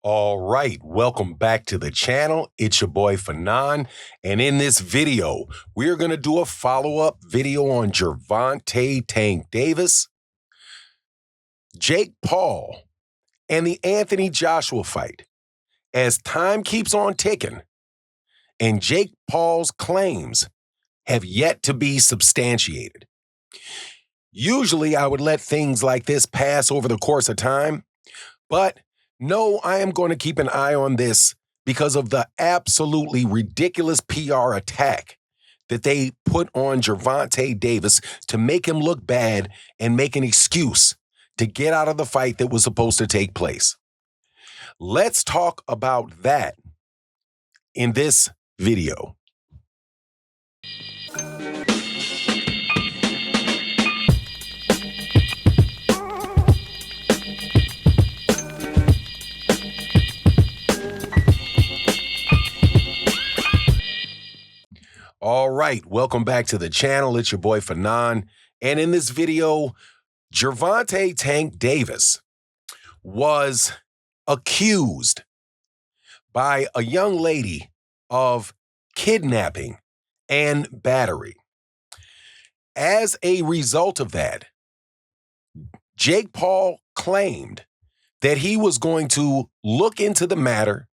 All right, welcome back to the channel. It's your boy Fanon, and in this video, we're going to do a follow-up video on Gervonta Tank Davis, Jake Paul, and the Anthony Joshua fight. As time keeps on ticking, and Jake Paul's claims have yet to be substantiated. Usually, I would let things like this pass over the course of time, but no, I am going to keep an eye on this because of the absolutely ridiculous PR attack that they put on Gervonta Davis to make him look bad and make an excuse to get out of the fight that was supposed to take place. Let's talk about that in this video. All right, welcome back to the channel. It's your boy Fanon. And in this video, Gervonta Tank Davis was accused by a young lady of kidnapping and battery. As a result of that, Jake Paul claimed that he was going to look into the matter,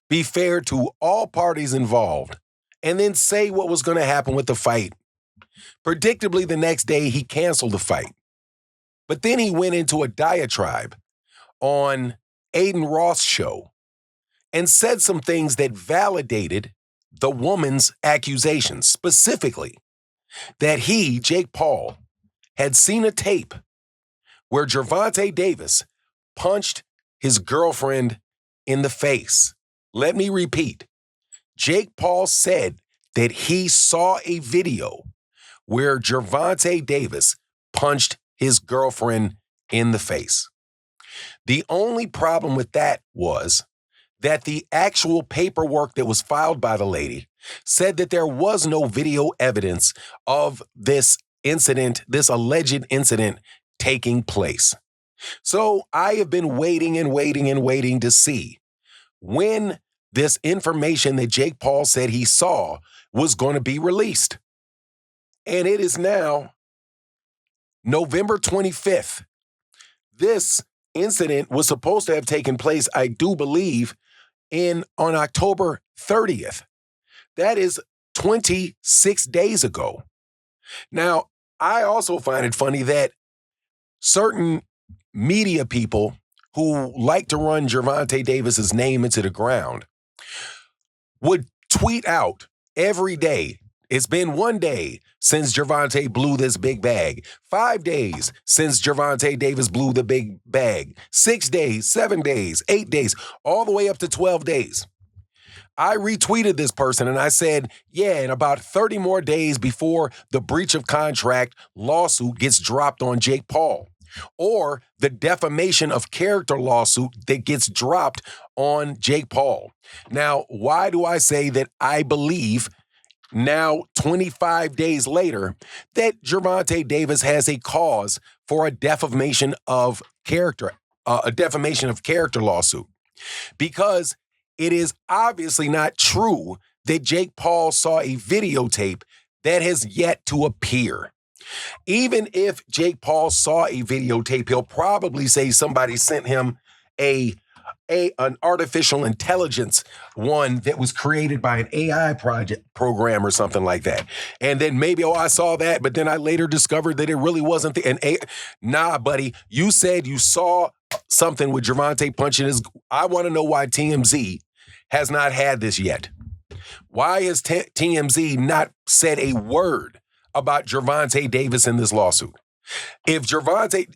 be fair to all parties involved, and then say what was going to happen with the fight. Predictably, the next day, he canceled the fight. But then he went into a diatribe on Aiden Ross' show and said some things that validated the woman's accusations, specifically that he, Jake Paul, had seen a tape where Gervonta Davis punched his girlfriend in the face. Let me repeat. Jake Paul said that he saw a video where Gervonta Davis punched his girlfriend in the face. The only problem with that was that the actual paperwork that was filed by the lady said that there was no video evidence of this incident, this alleged incident taking place. So I have been waiting and waiting and waiting to see when this information that Jake Paul said he saw was going to be released. And it is now November 25th. This incident was supposed to have taken place, I do believe, on October 30th. That is 26 days ago. Now, I also find it funny that certain media people who like to run Gervonta Davis's name into the ground would tweet out every day. It's been 1 day since Gervonta blew this big bag. 5 days since Gervonta Davis blew the big bag. 6 days, 7 days, 8 days, all the way up to 12 days. I retweeted this person and I said, yeah, in about 30 more days before the breach of contract lawsuit gets dropped on Jake Paul, or the defamation of character lawsuit that gets dropped on Jake Paul. Now, why do I say that I believe now 25 days later that Gervonta Davis has a cause for a defamation of character lawsuit? Because it is obviously not true that Jake Paul saw a videotape that has yet to appear. Even if Jake Paul saw a videotape, he'll probably say somebody sent him an artificial intelligence one that was created by an AI program or something like that. And then maybe, I saw that, but then I later discovered that it really wasn't Nah, buddy, you said you saw something with Gervonta punching his. I want to know why TMZ has not had this yet. Why has TMZ not said a word about Gervonta Davis in this lawsuit? If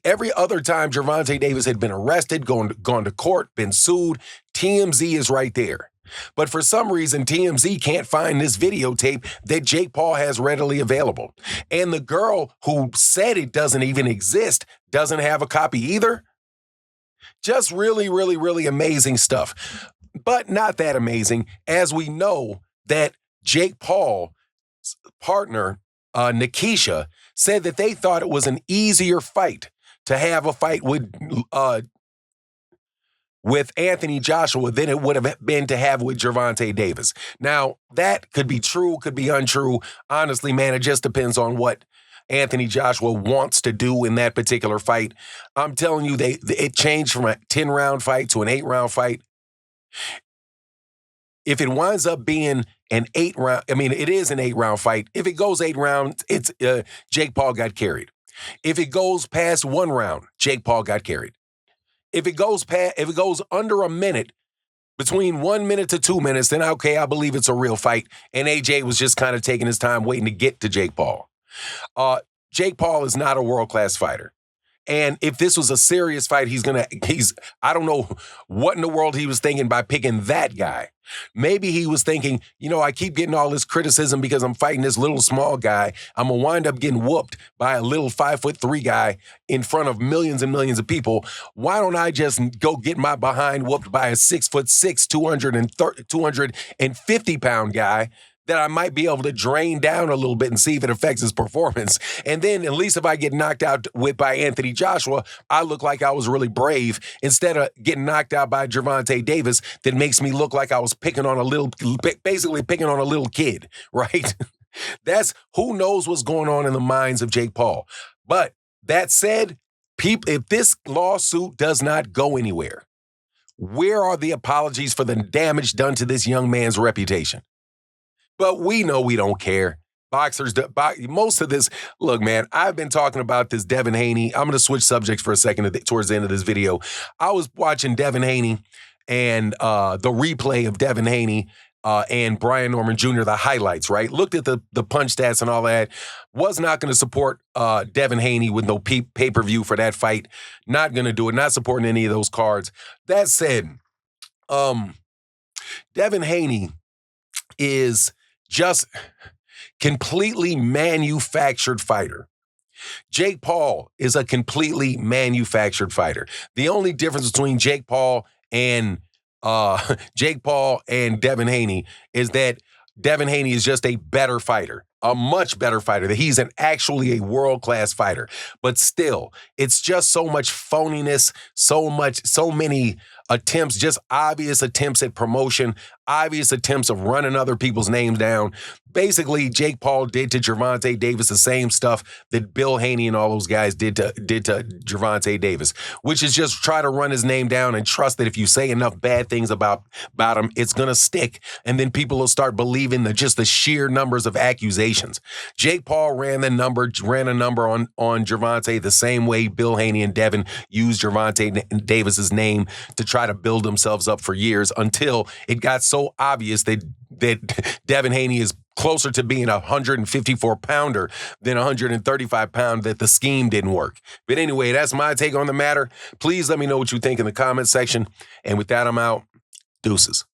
every other time Gervonta Davis had been arrested, gone to court, been sued, TMZ is right there. But for some reason, TMZ can't find this videotape that Jake Paul has readily available. And the girl who said it doesn't even exist doesn't have a copy either. Just really, really, really amazing stuff. But not that amazing, as we know that Jake Paul's partner, Nikisha, said that they thought it was an easier fight to have a fight with with Anthony Joshua than it would have been to have with Gervonta Davis. Now, that could be true, could be untrue. Honestly, man, it just depends on what Anthony Joshua wants to do in that particular fight. I'm telling you, it changed from a 10-round fight to an 8-round fight. If it winds up being an 8-round, I mean, it is an 8-round fight. If it goes 8 rounds, it's Jake Paul got carried. If it goes past 1 round, Jake Paul got carried. If it goes under a minute, between 1 minute to 2 minutes, then okay, I believe it's a real fight. And AJ was just kind of taking his time waiting to get to Jake Paul. Jake Paul is not a world-class fighter. And if this was a serious fight, I don't know what in the world he was thinking by picking that guy. Maybe he was thinking, I keep getting all this criticism because I'm fighting this little small guy. I'm going to wind up getting whooped by a little 5'3" guy in front of millions and millions of people. Why don't I just go get my behind whooped by a 6'6", 250-pound guy that I might be able to drain down a little bit and see if it affects his performance. And then at least if I get knocked out by Anthony Joshua, I look like I was really brave instead of getting knocked out by Gervonta Davis that makes me look like I was basically picking on a little kid, right? That's who knows what's going on in the minds of Jake Paul. But that said, if this lawsuit does not go anywhere, where are the apologies for the damage done to this young man's reputation? But we know we don't care. Boxers, most of this, look, man, I've been talking about this Devin Haney. I'm going to switch subjects for a second towards the end of this video. I was watching Devin Haney and the replay of Devin Haney and Brian Norman Jr., the highlights, right? Looked at the punch stats and all that. Was not going to support Devin Haney with no pay-per-view for that fight. Not going to do it. Not supporting any of those cards. That said, Devin Haney is just completely manufactured fighter. Jake Paul is a completely manufactured fighter. The only difference between Jake Paul and Devin Haney is that Devin Haney is just a better fighter, a much better fighter, that he's actually a world-class fighter. But still, it's just so much phoniness, so many attempts, just obvious attempts at promotion, obvious attempts of running other people's names down. Basically, Jake Paul did to Gervonta Davis the same stuff that Bill Haney and all those guys did to Gervonta Davis, which is just try to run his name down and trust that if you say enough bad things about him, it's going to stick. And then people will start believing just the sheer numbers of accusations. Jake Paul ran a number on Gervonta the same way Bill Haney and Devin used Gervonta Davis's name to try to build themselves up for years until it got so obvious that Devin Haney is closer to being a 154-pounder than a 135-pound, that the scheme didn't work. But anyway, that's my take on the matter. Please let me know what you think in the comment section. And with that, I'm out. Deuces.